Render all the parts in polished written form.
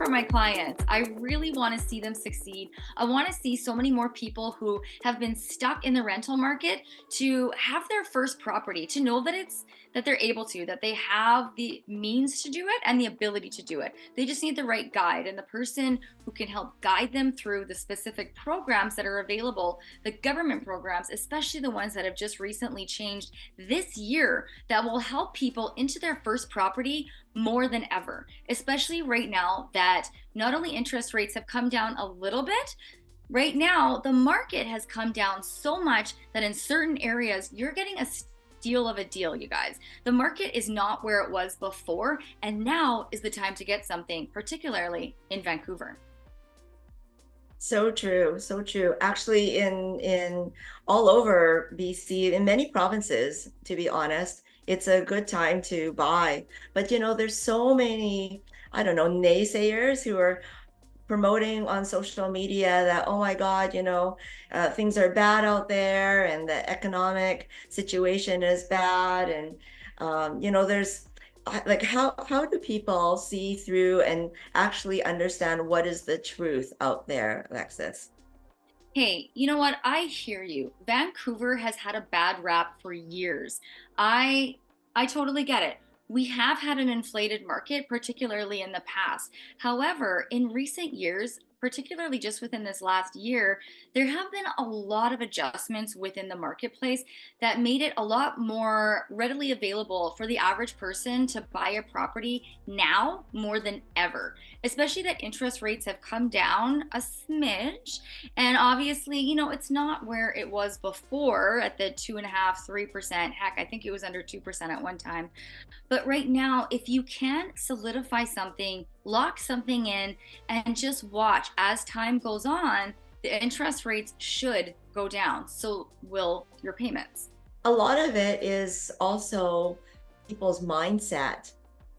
for my clients. I really want to see them succeed. I want to see so many more people who have been stuck in the rental market to have their first property, to know that they're able to, that they have the means to do it and the ability to do it. They just need the right guide and the person who can help guide them through the specific programs that are available, the government programs, especially the ones that have just recently changed this year, that will help people into their first property more than ever, especially right now that not only interest rates have come down a little bit, right now the market has come down so much that in certain areas you're getting a steal of a deal, you guys. The market is not where it was before, and now is the time to get something, particularly in Vancouver. So true, so true. Actually, in all over BC, in many provinces, to be honest, it's a good time to buy. But there's so many, I don't know, naysayers who are promoting on social media that, oh my God, things are bad out there and the economic situation is bad. And, there's like, how do people see through and actually understand what is the truth out there, Alexis? Hey, you know what? I hear you. Vancouver has had a bad rap for years. I I totally get it. We have had an inflated market, particularly in the past. However, in recent years, particularly just within this last year, there have been a lot of adjustments within the marketplace that made it a lot more readily available for the average person to buy a property now more than ever, especially that interest rates have come down a smidge. And obviously, it's not where it was before at the 2.5, 3%. Heck, I think it was under 2% at one time. But right now, if you can solidify something, lock something in, and just watch as time goes on, the interest rates should go down. So will your payments. A lot of it is also people's mindset,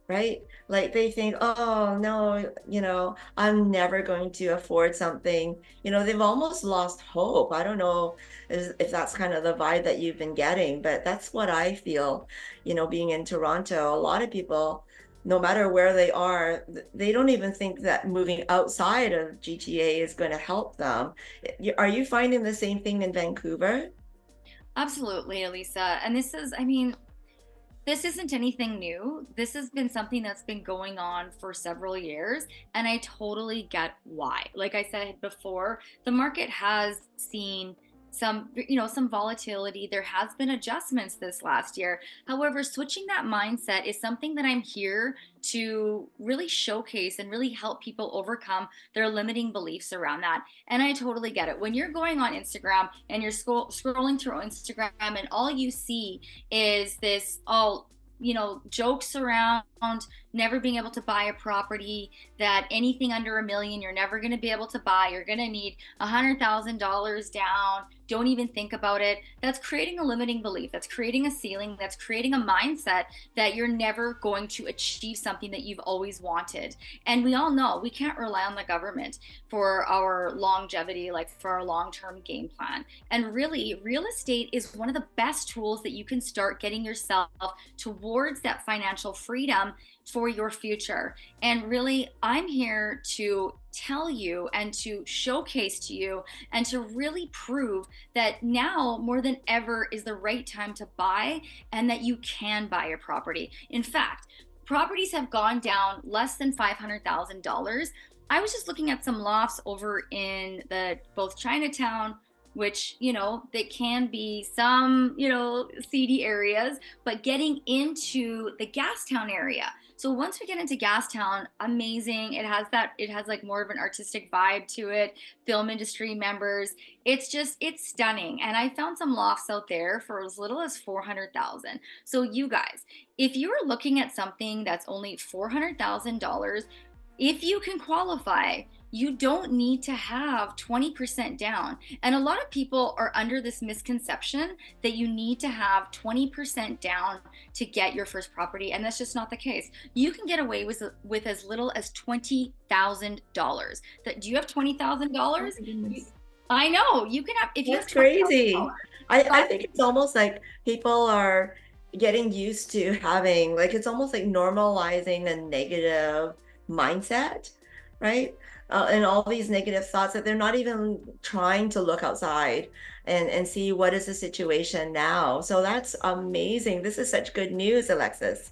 right? Like they think, oh no, I'm never going to afford something. They've almost lost hope. I don't know if that's kind of the vibe that you've been getting, but that's what I feel, being in Toronto. A lot of people, no matter where they are, they don't even think that moving outside of GTA is going to help them. Are you finding the same thing in Vancouver? Absolutely, Elisa. And I mean, this isn't anything new. This has been something that's been going on for several years, and I totally get why. Like I said before, the market has seen some volatility. There has been adjustments this last year. However, switching that mindset is something that I'm here to really showcase and really help people overcome their limiting beliefs around that. And I totally get it. When you're going on Instagram and you're scrolling through Instagram and all you see is this all jokes around never being able to buy a property, that anything under 1 million you're never going to be able to buy, you're going to need $100,000 down, don't even think about it. That's creating a limiting belief, that's creating a ceiling, that's creating a mindset that you're never going to achieve something that you've always wanted. And we all know we can't rely on the government for our longevity, like for our long-term game plan. And really, real estate is one of the best tools that you can start getting yourself towards that financial freedom for your future. And really, I'm here to tell you and to showcase to you and to really prove that now more than ever is the right time to buy, and that you can buy a property. In fact, properties have gone down less than $500,000. I was just looking at some lofts over in the both Chinatown, which they can be some seedy areas, but getting into the Gastown area. So once we get into Gastown, amazing. It has like more of an artistic vibe to it. Film industry members. It's stunning. And I found some lofts out there for as little as 400,000. So you guys, if you're looking at something that's only $400,000, if you can qualify, you don't need to have 20% down. And a lot of people are under this misconception that you need to have 20% down to get your first property. And that's just not the case. You can get away with as little as $20,000. Do you have Oh $20,000? my goodness. I know you can have, if you have That's $20,000. crazy. I think it's almost like people are getting used to having, like, it's almost like normalizing a negative mindset. right? And all these negative thoughts that they're not even trying to look outside and see what is the situation now. So that's amazing. This is such good news, Alexis.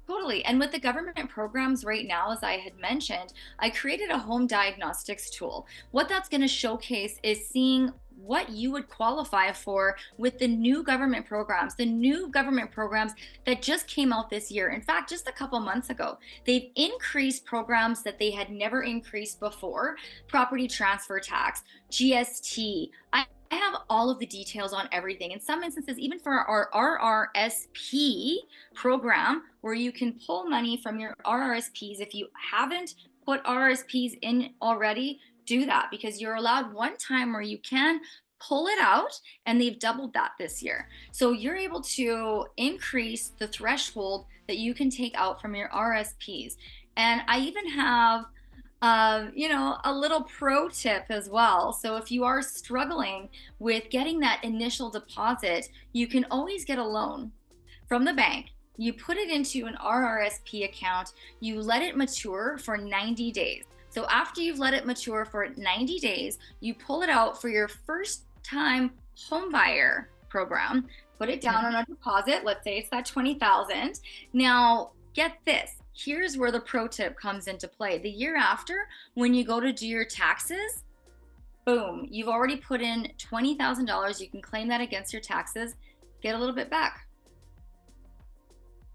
Totally. And with the government programs right now, as I had mentioned, I created a home diagnostics tool. What that's going to showcase is seeing what you would qualify for with the new government programs that just came out this year. In fact, just a couple months ago, they've increased programs that they had never increased before: property transfer tax, GST. I have all of the details on everything. In some instances, even for our RRSP program, where you can pull money from your RRSPs. If you haven't put RRSPs in already, do that, because you're allowed one time where you can pull it out, and they've doubled that this year. So you're able to increase the threshold that you can take out from your RSPs. And I even have a little pro tip as well. So if you are struggling with getting that initial deposit, you can always get a loan from the bank. You put it into an RRSP account, you let it mature for 90 days. So after you've let it mature for 90 days, you pull it out for your first time home buyer program, put it down on a deposit. Let's say it's that 20,000. Now, get this. Here's where the pro tip comes into play. The year after, when you go to do your taxes, boom, you've already put in $20,000. You can claim that against your taxes, get a little bit back.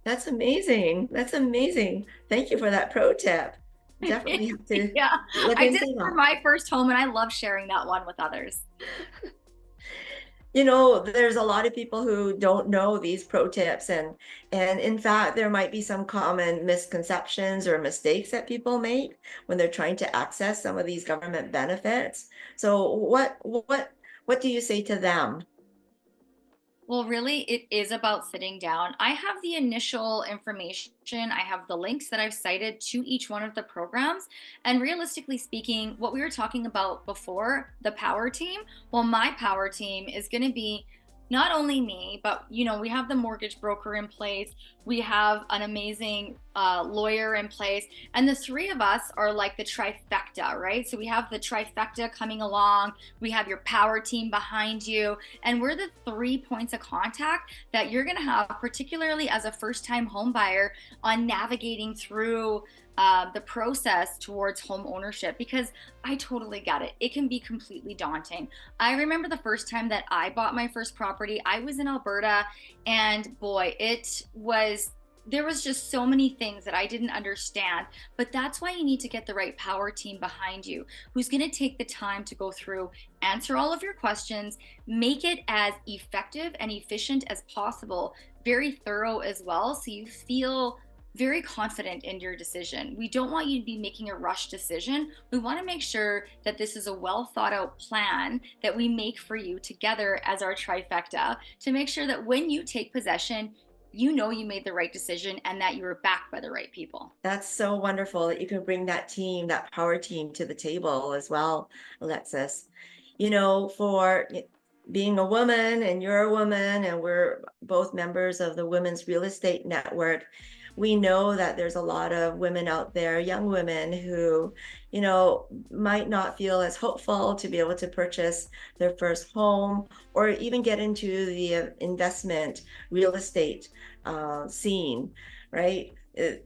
That's amazing. That's amazing. Thank you for that pro tip. Definitely have to Yeah, look I did it into for that. my first home, and I love sharing that one with others. You know, there's a lot of people who don't know these pro tips and in fact, there might be some common misconceptions or mistakes that people make when they're trying to access some of these government benefits. So what do you say to them? Well, really, it is about sitting down. I have the initial information, I have the links that I've cited to each one of the programs. And realistically speaking, what we were talking about before, the power team, well, my power team is going to be not only me, but we have the mortgage broker in place. We have an amazing lawyer in place, and the three of us are like the trifecta, right? So we have the trifecta coming along. We have your power team behind you, and we're the 3 points of contact that you're going to have, particularly as a first time home buyer, on navigating through the process towards home ownership, because I totally get it. It can be completely daunting. I remember the first time that I bought my first property, I was in Alberta, and boy, there was just so many things that I didn't understand. But that's why you need to get the right power team behind you, who's going to take the time to go through, answer all of your questions, make it as effective and efficient as possible, very thorough as well, so you feel very confident in your decision. We don't want you to be making a rush decision. We want to make sure that this is a well thought out plan that we make for you together as our trifecta, to make sure that when you take possession, you know you made the right decision and that you were backed by the right people. That's so wonderful that you can bring that team, that power team to the table as well, Alexis. You know, being a woman and you're a woman and we're both members of the Women's Real Estate Network, we know that there's a lot of women out there, young women who, might not feel as hopeful to be able to purchase their first home or even get into the investment real estate scene, right? The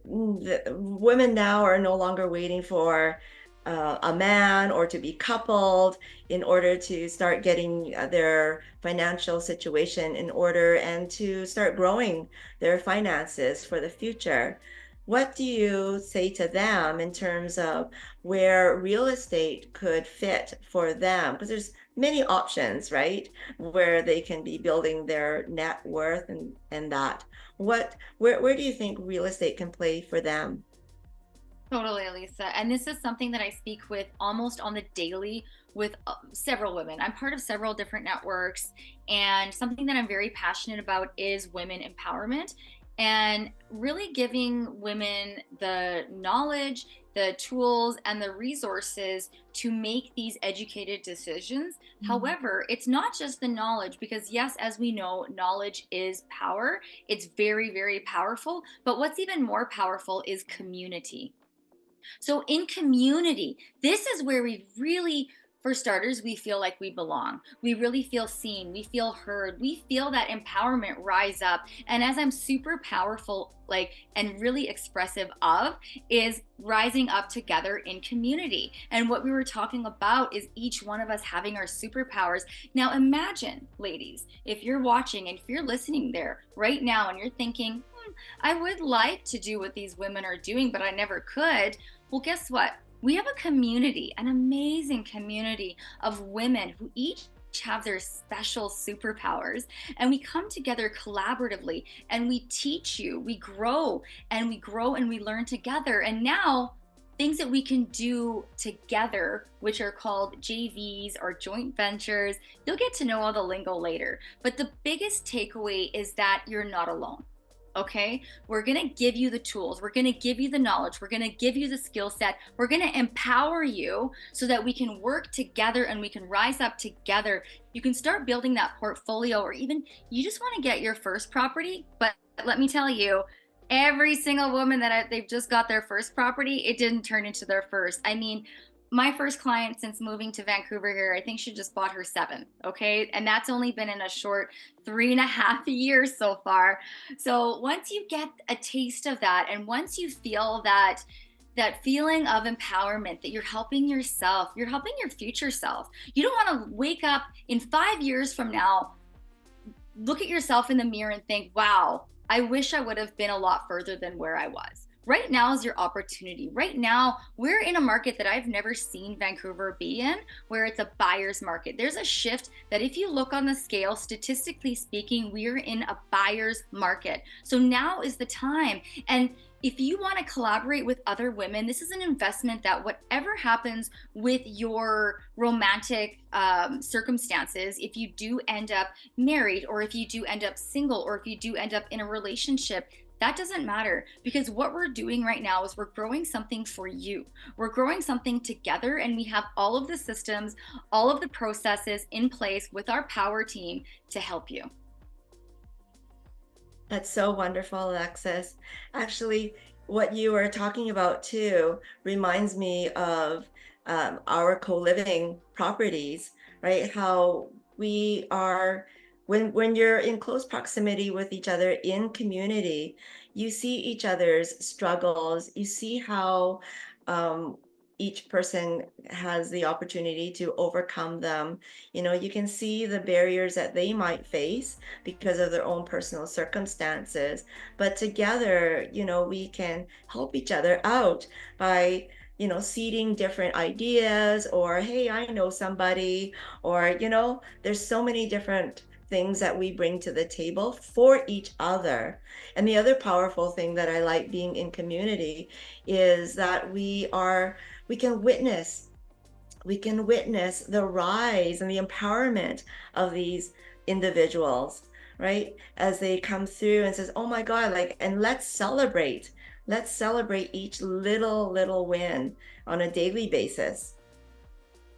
women now are no longer waiting for a man or to be coupled in order to start getting their financial situation in order and to start growing their finances for the future. What do you say to them in terms of where real estate could fit for them? Because there's many options, right? Where they can be building their net worth and that. Where do you think real estate can play for them? Totally, Elisa. And this is something that I speak with almost on the daily with several women. I'm part of several different networks, and something that I'm very passionate about is women empowerment and really giving women the knowledge, the tools, and the resources to make these educated decisions. Mhm. However, it's not just the knowledge, because, yes, as we know, knowledge is power. It's very, very powerful. But what's even more powerful is community. So in community, this is where we really, for starters, we feel like we belong. We really feel seen. We feel heard. We feel that empowerment rise up. And as I'm super powerful, like, and really expressive of, is rising up together in community. And what we were talking about is each one of us having our superpowers. Now, imagine, ladies, if you're watching and if you're listening there right now and you're thinking, I would like to do what these women are doing, but I never could. Well, guess what? We have a community, an amazing community of women who each have their special superpowers, and we come together collaboratively and we teach you, we grow and we grow and we learn together. And now things that we can do together, which are called JVs or joint ventures, you'll get to know all the lingo later. But the biggest takeaway is that you're not alone. Okay, we're going to give you the tools, we're going to give you the knowledge, we're going to give you the skill set, we're going to empower you so that we can work together and we can rise up together. You can start building that portfolio, or even you just want to get your first property. But let me tell you, every single woman they've just got their first property, it didn't turn into their first. I mean, my first client since moving to Vancouver here, I think she just bought her seventh. Okay. And that's only been in a short 3.5 years so far. So once you get a taste of that, and once you feel that feeling of empowerment, that you're helping yourself, you're helping your future self. You don't want to wake up in 5 years from now, look at yourself in the mirror and think, wow, I wish I would have been a lot further than where I was. Right now is your opportunity. Right now, we're in a market that I've never seen Vancouver be in, where it's a buyer's market. There's a shift that if you look on the scale, statistically speaking, we're in a buyer's market. So now is the time. And if you want to collaborate with other women, this is an investment that whatever happens with your romantic circumstances, if you do end up married, or if you do end up single, or if you do end up in a relationship, that doesn't matter, because what we're doing right now is we're growing something for you. We're growing something together, and we have all of the systems, all of the processes in place with our power team to help you. That's so wonderful, Alexis. Actually, what you were talking about too reminds me of our co-living properties, right? How we are, when you're in close proximity with each other in community, you see each other's struggles. You see how each person has the opportunity to overcome them. You know, you can see the barriers that they might face because of their own personal circumstances. But together, you know, we can help each other out by, you know, seeding different ideas, or, hey, I know somebody, or, you know, there's so many different things that we bring to the table for each other. And the other powerful thing that I like being in community is that we can witness the rise and the empowerment of these individuals, right? As they come through and says, oh my God, like, and let's celebrate each little win on a daily basis.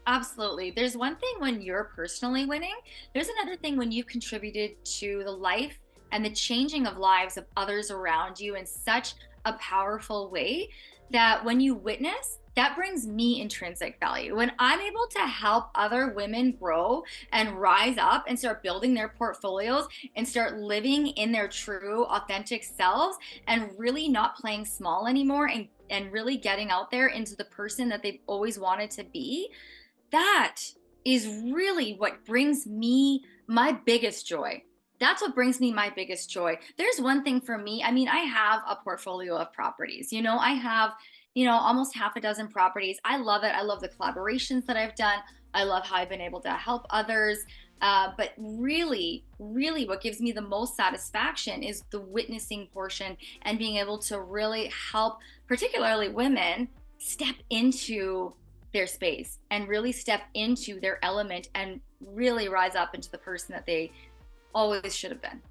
Absolutely. There's one thing when you're personally winning, there's another thing when you've contributed to the life and the changing of lives of others around you in such a powerful way that when you witness, that brings me intrinsic value. When I'm able to help other women grow and rise up and start building their portfolios and start living in their true, authentic selves, and really not playing small anymore, and really getting out there into the person that they've always wanted to be, that is really what brings me my biggest joy. That's what brings me my biggest joy. There's one thing for me. I mean, I have a portfolio of properties. I have, almost half a dozen properties. I love it. I love the collaborations that I've done. I love how I've been able to help others. But really, really, what gives me the most satisfaction is the witnessing portion and being able to really help, particularly women, step into their space and really step into their element and really rise up into the person that they always should have been.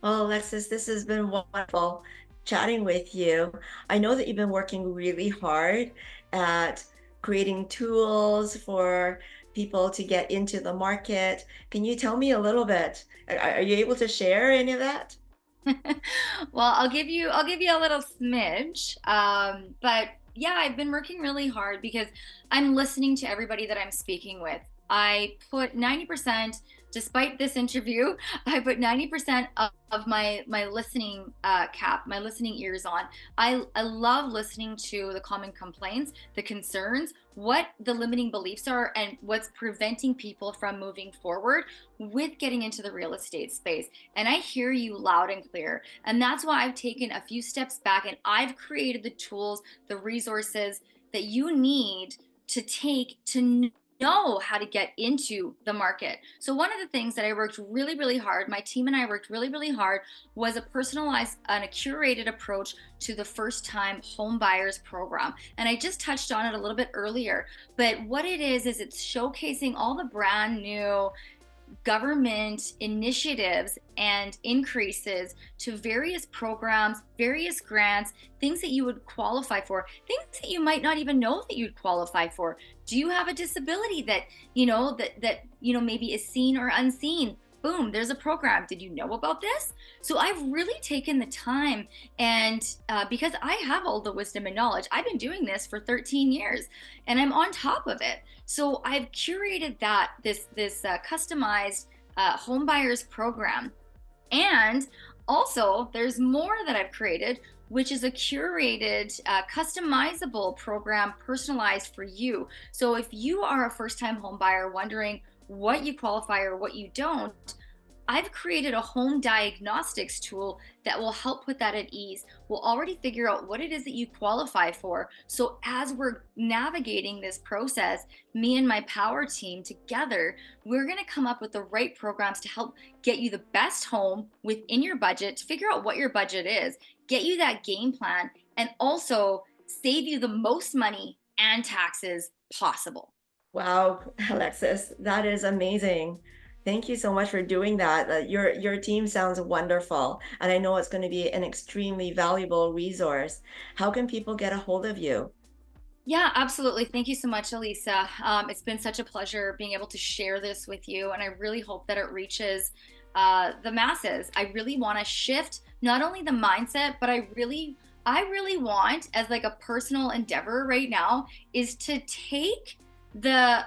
Well, Alexis, this has been wonderful chatting with you. I know that you've been working really hard at creating tools for people to get into the market. Can you tell me a little bit? Are you able to share any of that? Well, I'll give you a little smidge. But yeah, I've been working really hard because I'm listening to everybody that I'm speaking with. I put 90%, despite this interview, I put 90% of my listening cap, my listening ears on. I love listening to the common complaints, the concerns, what the limiting beliefs are, and what's preventing people from moving forward with getting into the real estate space. And I hear you loud and clear. And that's why I've taken a few steps back and I've created the tools, the resources that you need to take to know how to get into the market. So one of the things that I worked really, really hard, my team and I worked really, really hard, was a personalized and a curated approach to the first time home buyers program. And I just touched on it a little bit earlier, but what it is it's showcasing all the brand new government initiatives and increases to various programs, various grants, things that you would qualify for, things that you might not even know that you'd qualify for. Do you have a disability that, maybe is seen or unseen? Boom, there's a program. Did you know about this? So I've really taken the time, and because I have all the wisdom and knowledge, I've been doing this for 13 years and I'm on top of it. So I've curated this customized home buyers program, and also there's more that I've created, which is a curated, customizable program personalized for you. So if you are a first-time home buyer wondering what you qualify or what you don't, I've created a home diagnostics tool that will help put that at ease. We'll already figure out what it is that you qualify for. So, as we're navigating this process, me and my power team together, we're going to come up with the right programs to help get you the best home within your budget, to figure out what your budget is, get you that game plan, and also save you the most money and taxes possible. Wow, Alexis, that is amazing. Thank you so much for doing that. Your team sounds wonderful, and I know it's going to be an extremely valuable resource. How can people get a hold of you? Yeah, absolutely. Thank you so much, Elisa. It's been such a pleasure being able to share this with you, and I really hope that it reaches the masses. I really want to shift not only the mindset, but I really want, as like a personal endeavor right now, is to take the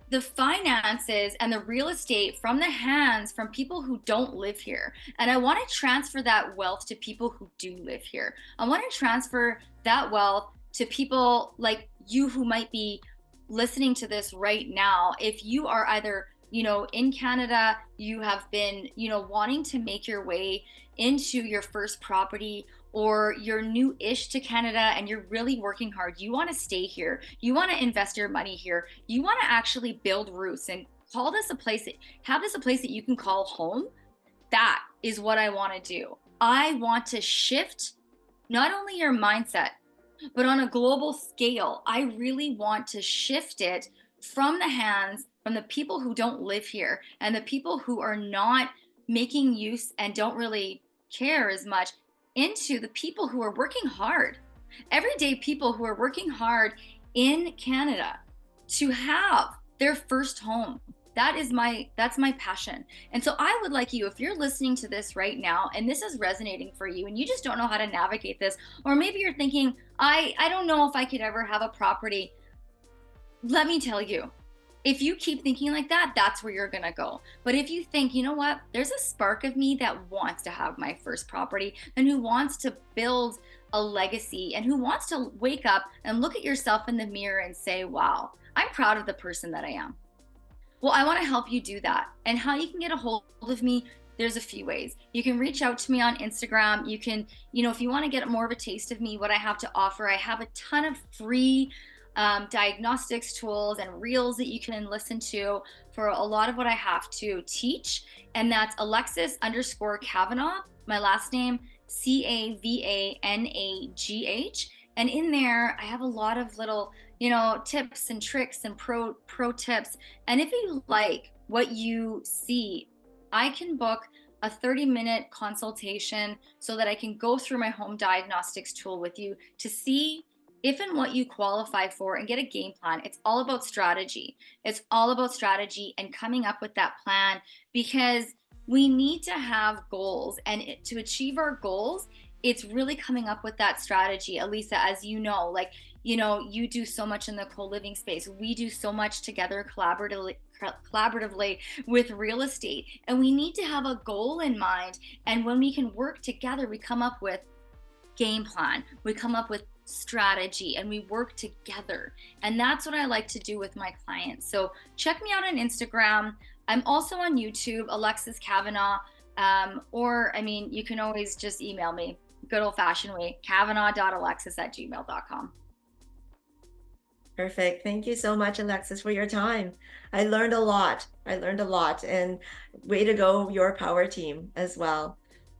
the finances and the real estate from the hands from people who don't live here. And I want to transfer that wealth to people who do live here. I want to transfer that wealth to people like you who might be listening to this right now. If you are either, in Canada, you have been, wanting to make your way into your first property, or you're new-ish to Canada and you're really working hard. You want to stay here. You want to invest your money here. You want to actually build roots and have this a place that you can call home. That is what I want to do. I want to shift not only your mindset, but on a global scale. I really want to shift it from the hands from the people who don't live here and the people who are not making use and don't really care as much, into the people who are working hard, everyday people who are working hard in Canada to have their first home. That's my passion. And so I would like you, if you're listening to this right now and this is resonating for you and you just don't know how to navigate this, or maybe you're thinking, I don't know if I could ever have a property. Let me tell you, if you keep thinking like that, that's where you're gonna go. But if you think, you know what, there's a spark of me that wants to have my first property and who wants to build a legacy and who wants to wake up and look at yourself in the mirror and say, wow, I'm proud of the person that I am. Well, I want to help you do that. And how you can get a hold of me, there's a few ways. You can reach out to me on Instagram. You can, if you want to get more of a taste of me, what I have to offer, I have a ton of free diagnostics tools and reels that you can listen to for a lot of what I have to teach. And that's Alexis_Cavanagh, my last name, Cavanagh. And in there, I have a lot of little, tips and tricks and pro tips. And if you like what you see, I can book a 30-minute consultation so that I can go through my home diagnostics tool with you to see if and what you qualify for and get a game plan. It's all about strategy. It's all about strategy and coming up with that plan, because we need to have goals. And to achieve our goals, it's really coming up with that strategy. Elisa, as you know, like, you do so much in the co-living space. We do so much together collaboratively with real estate. And we need to have a goal in mind. And when we can work together, we come up with game plan, we come up with strategy, and we work together. And that's what I like to do with my clients. So check me out on Instagram. I'm also on YouTube, Alexis Cavanagh. Or, I mean, you can always just email me, good old fashioned way, cavanagh.alexis@gmail.com. Perfect. Thank you so much, Alexis, for your time. I learned a lot. I learned a lot. And way to go, your power team as well.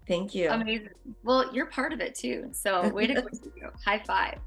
Thank you. Amazing. Well, you're part of it too. So way to go, to you. High five.